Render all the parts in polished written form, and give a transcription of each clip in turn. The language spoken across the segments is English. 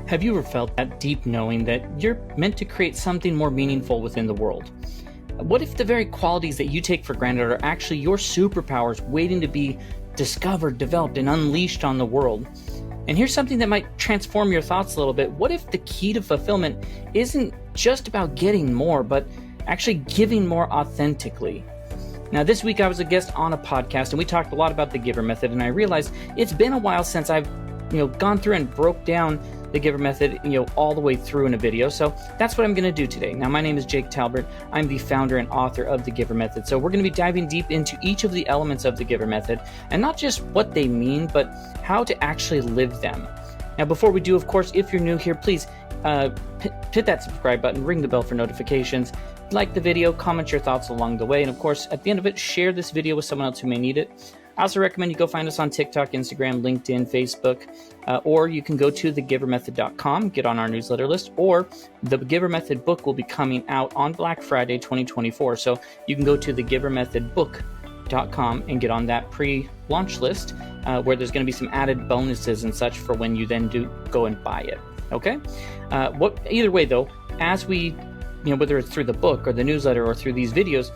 Have you ever felt that deep knowing that you're meant to create something more meaningful within the world? What if the very qualities that you take for granted are actually your superpowers waiting to be discovered, developed, and unleashed on the world? And here's something that might transform your thoughts a little bit. What if the key to fulfillment isn't just about getting more, but actually giving more authentically? Now, this week I was a guest on a podcast and we talked a lot about the GIVER method, and I realized it's been a while since I've gone through and broke down the GIVER method, all the way through in a video. So that's what I'm going to do today. Now, my name is Jake Talbert. I'm the founder and author of the GIVER method. So we're going to be diving deep into each of the elements of the GIVER method, and not just what they mean, but how to actually live them. Now, before we do, of course, if you're new here, please hit that subscribe button, ring the bell for notifications, like the video, comment your thoughts along the way, and of course, at the end of it, share this video with someone else who may need it. I also recommend you go find us on TikTok, Instagram, LinkedIn, Facebook, or you can go to thegivermethod.com, get on our newsletter list, or the GIVER Method book will be coming out on Black Friday 2024. So you can go to thegivermethodbook.com and get on that pre-launch list where there's going to be some added bonuses and such for when you then do go and buy it. Okay? Either way, though, as we, whether it's through the book or the newsletter or through these videos,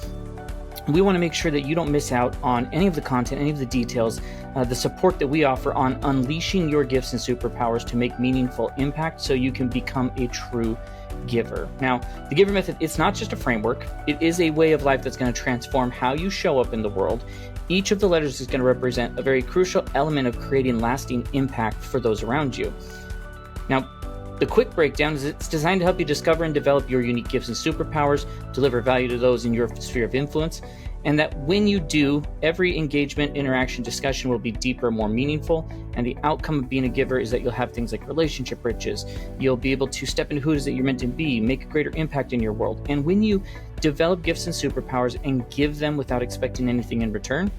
we want to make sure that you don't miss out on any of the content, any of the details, the support that we offer on unleashing your gifts and superpowers to make meaningful impact so you can become a true giver. Now, the GIVER method, it's not just a framework. It is a way of life that's going to transform how you show up in the world. Each of the letters is going to represent a very crucial element of creating lasting impact for those around you. Now, the quick breakdown is it's designed to help you discover and develop your unique gifts and superpowers, deliver value to those in your sphere of influence, and that when you do, every engagement, interaction, discussion will be deeper, more meaningful, and the outcome of being a giver is that you'll have things like relationship riches. You'll be able to step into who it is that you're meant to be, make a greater impact in your world. And when you develop gifts and superpowers and give them without expecting anything in return,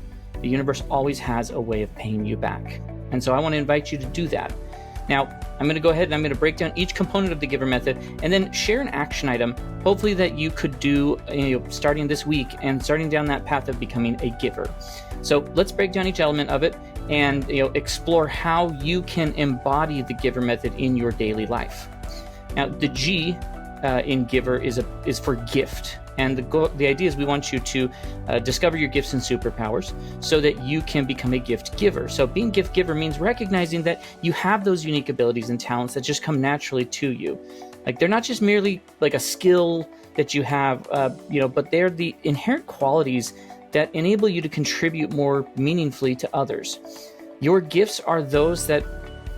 the universe always has a way of paying you back. And so I want to invite you to do that. Now, I'm going to go ahead and I'm going to break down each component of the GIVER method and then share an action item, hopefully that you could do starting this week and starting down that path of becoming a giver. So let's break down each element of it and explore how you can embody the GIVER method in your daily life. Now, the G in GIVER is for gift. And the idea is we want you to discover your gifts and superpowers so that you can become a gift giver. So being gift giver means recognizing that you have those unique abilities and talents that just come naturally to you. Like they're not just merely like a skill that you have, but they're the inherent qualities that enable you to contribute more meaningfully to others. Your gifts are those that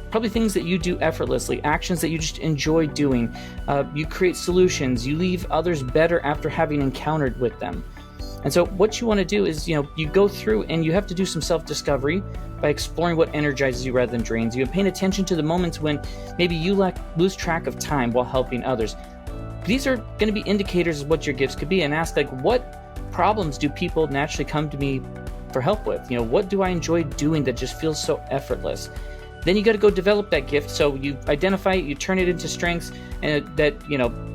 probably things that you do effortlessly, actions that you just enjoy doing. You create solutions. You leave others better after having encountered with them. And so what you want to do is, you go through and you have to do some self-discovery by exploring what energizes you rather than drains you and paying attention to the moments when maybe you lose track of time while helping others. These are going to be indicators of what your gifts could be, and ask what problems do people naturally come to me for help with? What do I enjoy doing that just feels so effortless? Then you got to go develop that gift. So you identify it, you turn it into strengths, and that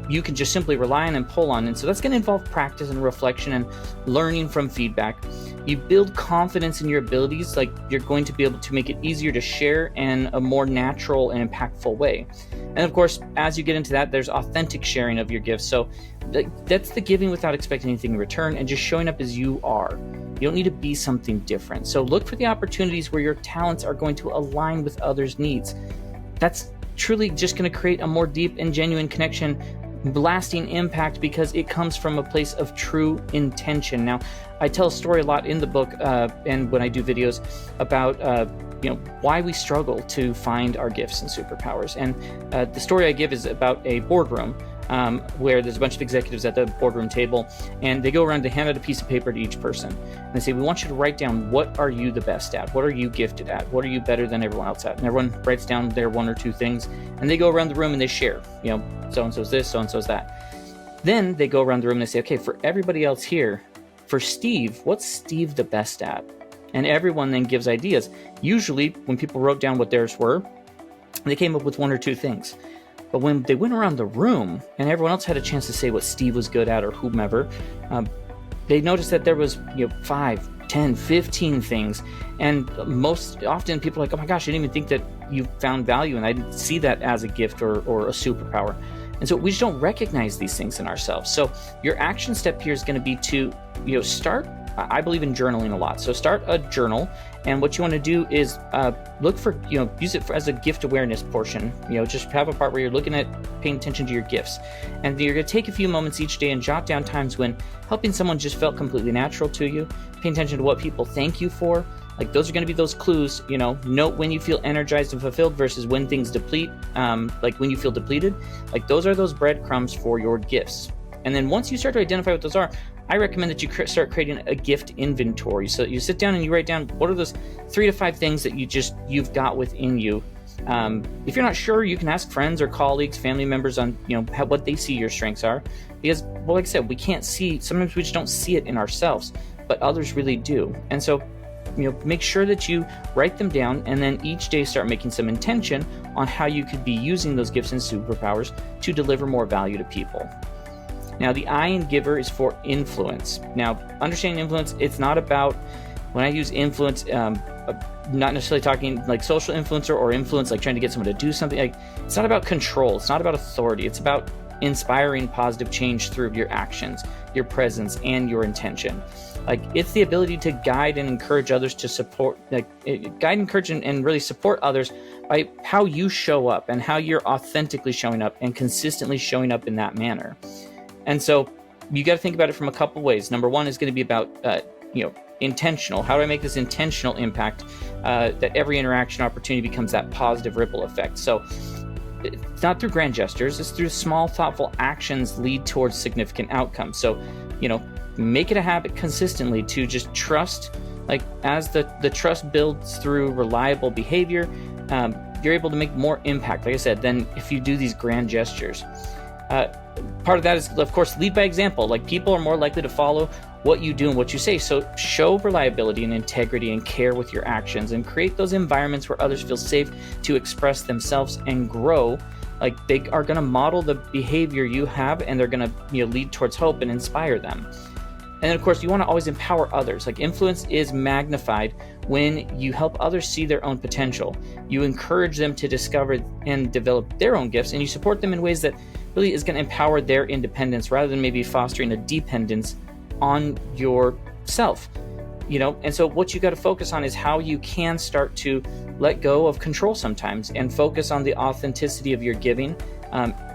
you can just simply rely on and pull on. And so that's going to involve practice and reflection and learning from feedback. You build confidence in your abilities, like you're going to be able to make it easier to share in a more natural and impactful way. And of course, as you get into that, there's authentic sharing of your gifts. So that's the giving without expecting anything in return and just showing up as you are. You don't need to be something different. So look for the opportunities where your talents are going to align with others' needs. That's truly just going to create a more deep and genuine connection, lasting impact, because it comes from a place of true intention. Now, I tell a story a lot in the book and when I do videos about why we struggle to find our gifts and superpowers. And the story I give is about a boardroom where there's a bunch of executives at the boardroom table, and they go around to hand out a piece of paper to each person. And they say, we want you to write down, what are you the best at? What are you gifted at? What are you better than everyone else at? And everyone writes down their one or two things, and they go around the room and they share, so-and-so's this, so-and-so's that. Then they go around the room and they say, okay, for everybody else here, for Steve, what's Steve the best at? And everyone then gives ideas. Usually, when people wrote down what theirs were, they came up with one or two things. But when they went around the room and everyone else had a chance to say what Steve was good at or whomever, they noticed that there was 5, 10, 15 things. And most often people are like, oh my gosh, I didn't even think that you found value, and I didn't see that as a gift or a superpower. And so we just don't recognize these things in ourselves. So your action step here is going to be to, start. I believe in journaling a lot. So start a journal, and what you want to do is look for, use it as a gift awareness portion. Just have a part where you're looking at paying attention to your gifts. And you're going to take a few moments each day and jot down times when helping someone just felt completely natural to you. Pay attention to what people thank you for. Like, those are going to be those clues. Note when you feel energized and fulfilled versus when things deplete, like when you feel depleted. Like, those are those breadcrumbs for your gifts. And then once you start to identify what those are, I recommend that you start creating a gift inventory. So you sit down and you write down what are those 3 to 5 things that you've got within you. If you're not sure, you can ask friends or colleagues, family members on what they see your strengths are. Because, well, like I said, we can't see. Sometimes we just don't see it in ourselves, but others really do. And so, make sure that you write them down, and then each day start making some intention on how you could be using those gifts and superpowers to deliver more value to people. Now, the I in GIVER is for influence. Now, understanding influence, it's not about, when I use influence, not necessarily talking like social influencer or influence, like trying to get someone to do something. Like, it's not about control. It's not about authority. It's about inspiring positive change through your actions, your presence, and your intention. Like, it's the ability to guide and encourage others to support, guide, encourage, and really support others by how you show up and how you're authentically showing up and consistently showing up in that manner. And so you got to think about it from a couple ways. Number one is going to be about, intentional. How do I make this intentional impact that every interaction opportunity becomes that positive ripple effect? So it's not through grand gestures. It's through small, thoughtful actions lead towards significant outcomes. So, make it a habit consistently to just trust. Like, as the trust builds through reliable behavior, you're able to make more impact, like I said, than if you do these grand gestures. Part of that is, of course, lead by example. Like, people are more likely to follow what you do and what you say. So show reliability and integrity and care with your actions, and create those environments where others feel safe to express themselves and grow. Like, they are going to model the behavior you have, and they're going to lead towards hope and inspire them. And then, of course, you want to always empower others. Like, influence is magnified when you help others see their own potential. You encourage them to discover and develop their own gifts, and you support them in ways that really is going to empower their independence rather than maybe fostering a dependence on yourself. And so what you got to focus on is how you can start to let go of control sometimes and focus on the authenticity of your giving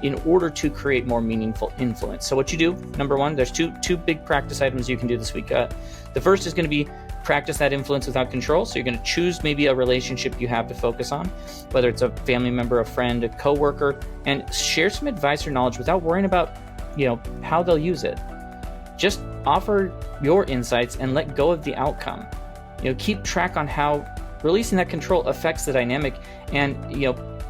in order to create more meaningful influence. So what you do, number one, there's two big practice items you can do this week. The first is going to be practice that influence without control. So you're going to choose maybe a relationship you have to focus on, whether it's a family member, a friend, a coworker, and share some advice or knowledge without worrying about, how they'll use it. Just offer your insights and let go of the outcome. Keep track on how releasing that control affects the dynamic, and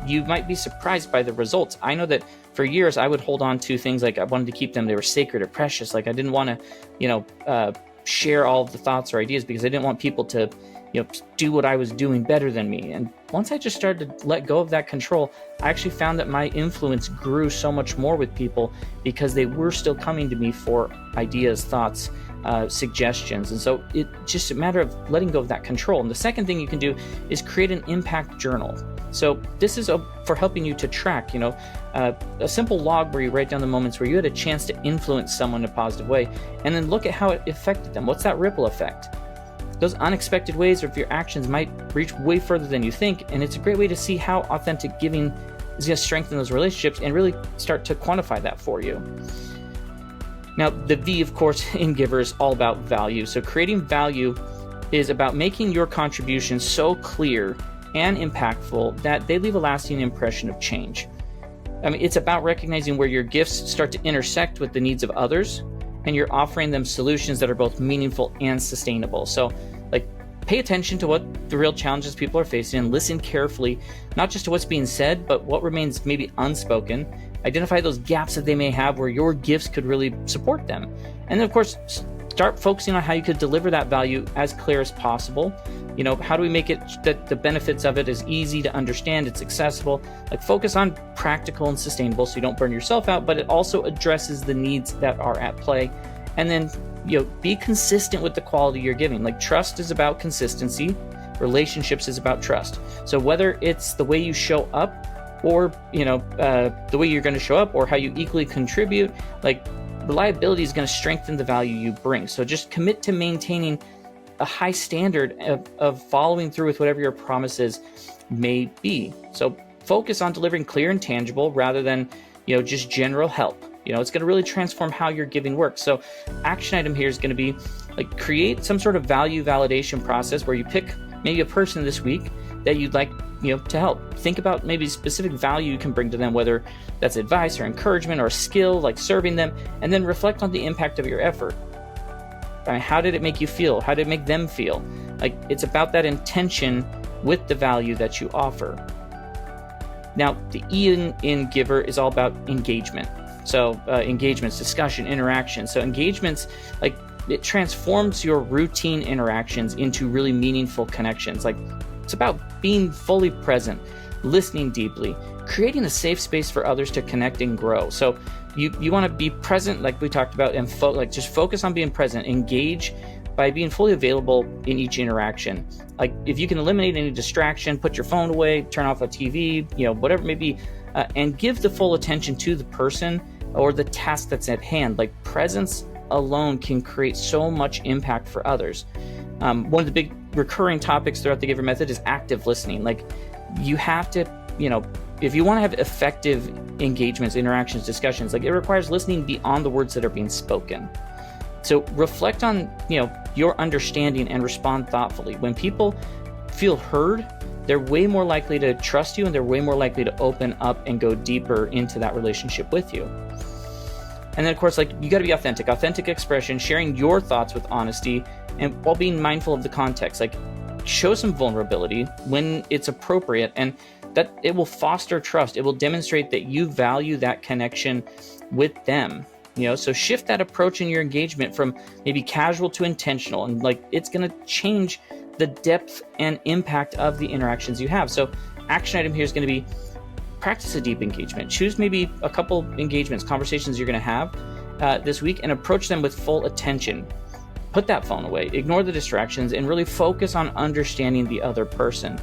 you might be surprised by the results. I know that for years I would hold on to things like I wanted to keep them, they were sacred or precious. Like, I didn't want to, share all of the thoughts or ideas because I didn't want people to, do what I was doing better than me. And once I just started to let go of that control, I actually found that my influence grew so much more with people because they were still coming to me for ideas, thoughts, suggestions. And so it's just a matter of letting go of that control. And the second thing you can do is create an impact journal. So this is for helping you to track, a simple log where you write down the moments where you had a chance to influence someone in a positive way, and then look at how it affected them. What's that ripple effect? Those unexpected ways of your actions might reach way further than you think, and it's a great way to see how authentic giving is going to strengthen those relationships and really start to quantify that for you. Now, the V, of course, in GIVER is all about value. So creating value is about making your contribution so clear and impactful that they leave a lasting impression of change. I mean, it's about recognizing where your gifts start to intersect with the needs of others, and you're offering them solutions that are both meaningful and sustainable. So, pay attention to what the real challenges people are facing and listen carefully, not just to what's being said, but what remains maybe unspoken. Identify those gaps that they may have where your gifts could really support them. And then, of course, start focusing on how you could deliver that value as clear as possible. How do we make it that the benefits of it is easy to understand, it's accessible? Focus on practical and sustainable so you don't burn yourself out, but it also addresses the needs that are at play. And then, be consistent with the quality you're giving. Like, trust is about consistency. Relationships is about trust. So whether it's the way you show up, or the way you're going to show up, or how you equally contribute, like, reliability is going to strengthen the value you bring. So just commit to maintaining a high standard of following through with whatever your promises may be. So focus on delivering clear and tangible rather than just general help. It's going to really transform how your giving works. So action item here is going to be like, create some sort of value validation process where you pick maybe a person this week that you'd like to help. Think about maybe specific value you can bring to them, whether that's advice or encouragement or skill, like serving them, and then reflect on the impact of your effort. I mean, how did it make you feel? How did it make them feel? Like, it's about that intention with the value that you offer. Now, the E in Giver is all about engagement. So engagements, discussion, interaction. So engagements, like, it transforms your routine interactions into really meaningful connections. Like, it's about being fully present, listening deeply, creating a safe space for others to connect and grow. So you want to be present, like we talked about, and just focus on being present. Engage by being fully available in each interaction. Like, if you can eliminate any distraction, put your phone away, turn off a TV, whatever it may be, and give the full attention to the person or the task that's at hand. Like, presence alone can create so much impact for others. One of the big recurring topics throughout the Giver method is active listening. Like, you have to, if you want to have effective engagements, interactions, discussions, like, it requires listening beyond the words that are being spoken. So reflect on, your understanding and respond thoughtfully. When people feel heard, they're way more likely to trust you, and they're way more likely to open up and go deeper into that relationship with you. And then, of course, like, you got to be authentic expression, sharing your thoughts with honesty, and while being mindful of the context. Like, show some vulnerability when it's appropriate, and that it will foster trust. It will demonstrate that you value that connection with them. So shift that approach in your engagement from maybe casual to intentional, and like, it's going to change the depth and impact of the interactions you have. So action item here is going to be practice a deep engagement. Choose maybe a couple engagements, conversations you're going to have this week, and approach them with full attention. Put that phone away, ignore the distractions, and really focus on understanding the other person.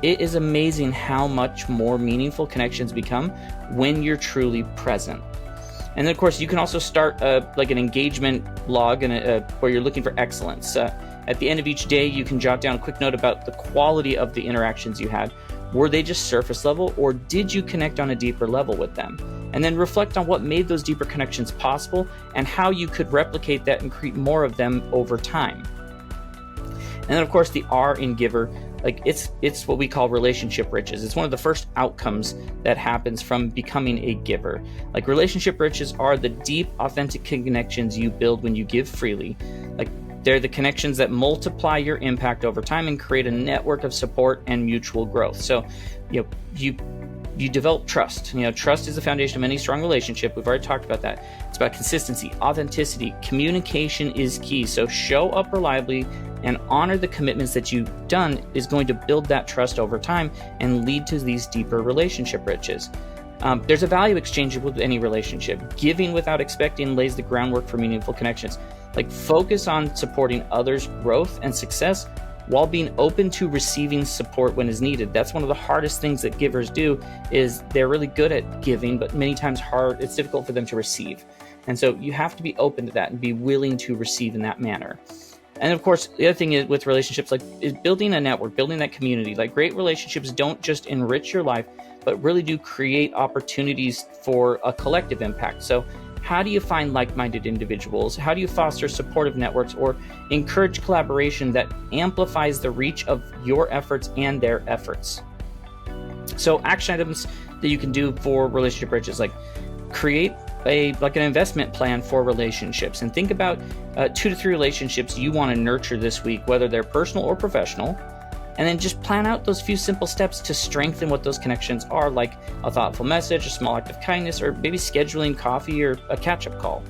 It is amazing how much more meaningful connections become when you're truly present. And then, of course, you can also start like an engagement log where you're looking for excellence. At the end of each day, you can jot down a quick note about the quality of the interactions you had. Were they just surface level, or did you connect on a deeper level with them? And then reflect on what made those deeper connections possible and how you could replicate that and create more of them over time. And then, of course, the R in Giver, like, it's what we call relationship riches. It's one of the first outcomes that happens from becoming a giver. Like, relationship riches are the deep, authentic connections you build when you give freely. Like, they're the connections that multiply your impact over time and create a network of support and mutual growth. So, you develop trust. Trust is the foundation of any strong relationship. We've already talked about that. It's about consistency, authenticity. Communication is key. So show up reliably and honor the commitments that you've done is going to build that trust over time and lead to these deeper relationship riches. There's a value exchange with any relationship. Giving without expecting lays the groundwork for meaningful connections. Like, focus on supporting others' growth and success while being open to receiving support when is needed. That's one of the hardest things that givers do, is they're really good at giving, but many times it's difficult for them to receive. And so you have to be open to that and be willing to receive in that manner. And of course, the other thing is with relationships, is building a network, building that community. Like, great relationships don't just enrich your life, but really do create opportunities for a collective impact. So how do you find like-minded individuals? How do you foster supportive networks or encourage collaboration that amplifies the reach of your efforts and their efforts? So action items that you can do for relationship riches, like, create an investment plan for relationships, and think about 2 to 3 relationships you want to nurture this week, whether they're personal or professional. And then just plan out those few simple steps to strengthen what those connections are, like a thoughtful message, a small act of kindness, or maybe scheduling coffee or a catch-up call.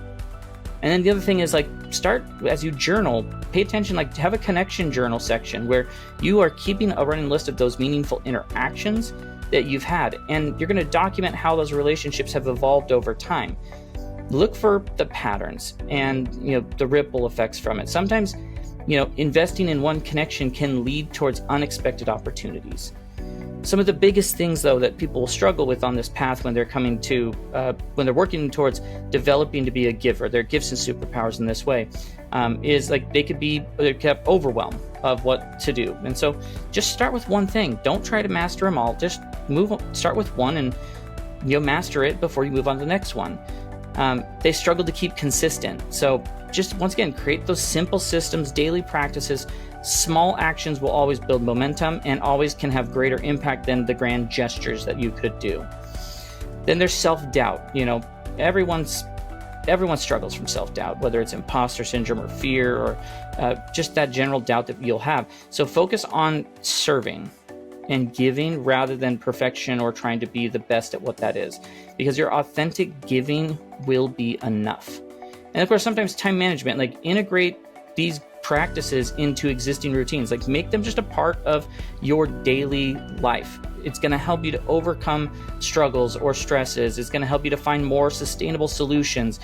And then the other thing is, start as you journal, pay attention, have a connection journal section where you are keeping a running list of those meaningful interactions that you've had. And you're going to document how those relationships have evolved over time. look for the patterns and the ripple effects from it. Sometimes investing in one connection can lead towards unexpected opportunities. Some of the biggest things, though, that people will struggle with on this path when they're when they're working towards developing to be a giver, their gifts and superpowers in this way, is like they could have overwhelm of what to do. And so just start with one thing. Don't try to master them all. Just start with one and master it before you move on to the next one. They struggle to keep consistent. So just once again, create those simple systems, daily practices. Small actions will always build momentum and always can have greater impact than the grand gestures that you could do. Then there's self-doubt. Everyone struggles from self-doubt, whether it's imposter syndrome or fear or just that general doubt that you'll have. So focus on serving and giving rather than perfection or trying to be the best at what that is, because your authentic giving will be enough. And of course, sometimes time management, like integrate these practices into existing routines, like make them just a part of your daily life. It's going to help you to overcome struggles or stresses. It's going to help you to find more sustainable solutions.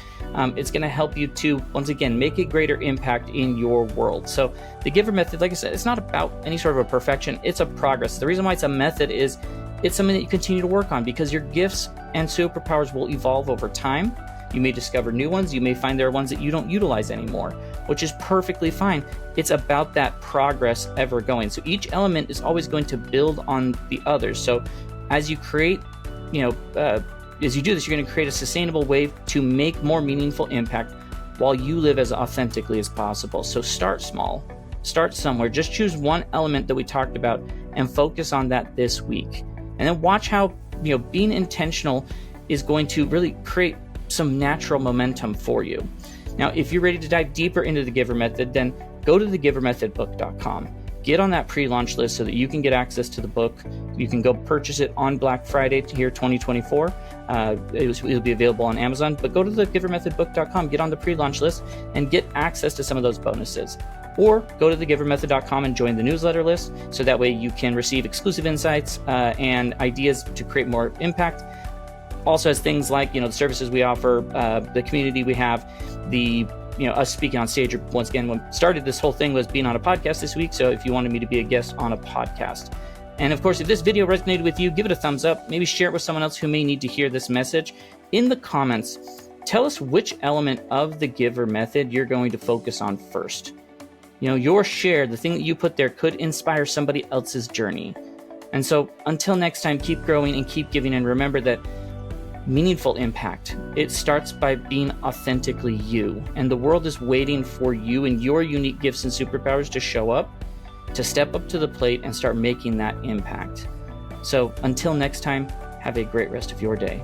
It's going to help you to, once again, make a greater impact in your world. So the GIVER method, like I said, it's not about any sort of a perfection. It's a progress. The reason why it's a method is it's something that you continue to work on, because your gifts and superpowers will evolve over time. You may discover new ones. You may find there are ones that you don't utilize anymore, which is perfectly fine. It's about that progress ever going. So each element is always going to build on the others. So as you create, as you do this, you're going to create a sustainable way to make more meaningful impact while you live as authentically as possible. So start small, start somewhere. Just choose one element that we talked about and focus on that this week. And then watch how, being intentional is going to really create some natural momentum for you. Now, if you're ready to dive deeper into the GIVER method, then go to thegivermethodbook.com. Get on that pre-launch list so that you can get access to the book. You can go purchase it on Black Friday here 2024. It'll be available on Amazon, but go to thegivermethodbook.com, get on the pre-launch list, and get access to some of those bonuses. Or go to thegivermethod.com and join the newsletter list, so that way you can receive exclusive insights and ideas to create more impact. Also has things like, the services we offer, the community we have, us speaking on stage. Once again, what started this whole thing was being on a podcast this week. So if you wanted me to be a guest on a podcast. And of course, if this video resonated with you, give it a thumbs up. Maybe share it with someone else who may need to hear this message. In the comments, tell us which element of the GIVER method you're going to focus on first. Your share, the thing that you put there, could inspire somebody else's journey. And so until next time, keep growing and keep giving. And remember that meaningful impact, it starts by being authentically you. And the world is waiting for you and your unique gifts and superpowers to show up, to step up to the plate and start making that impact. So until next time, have a great rest of your day.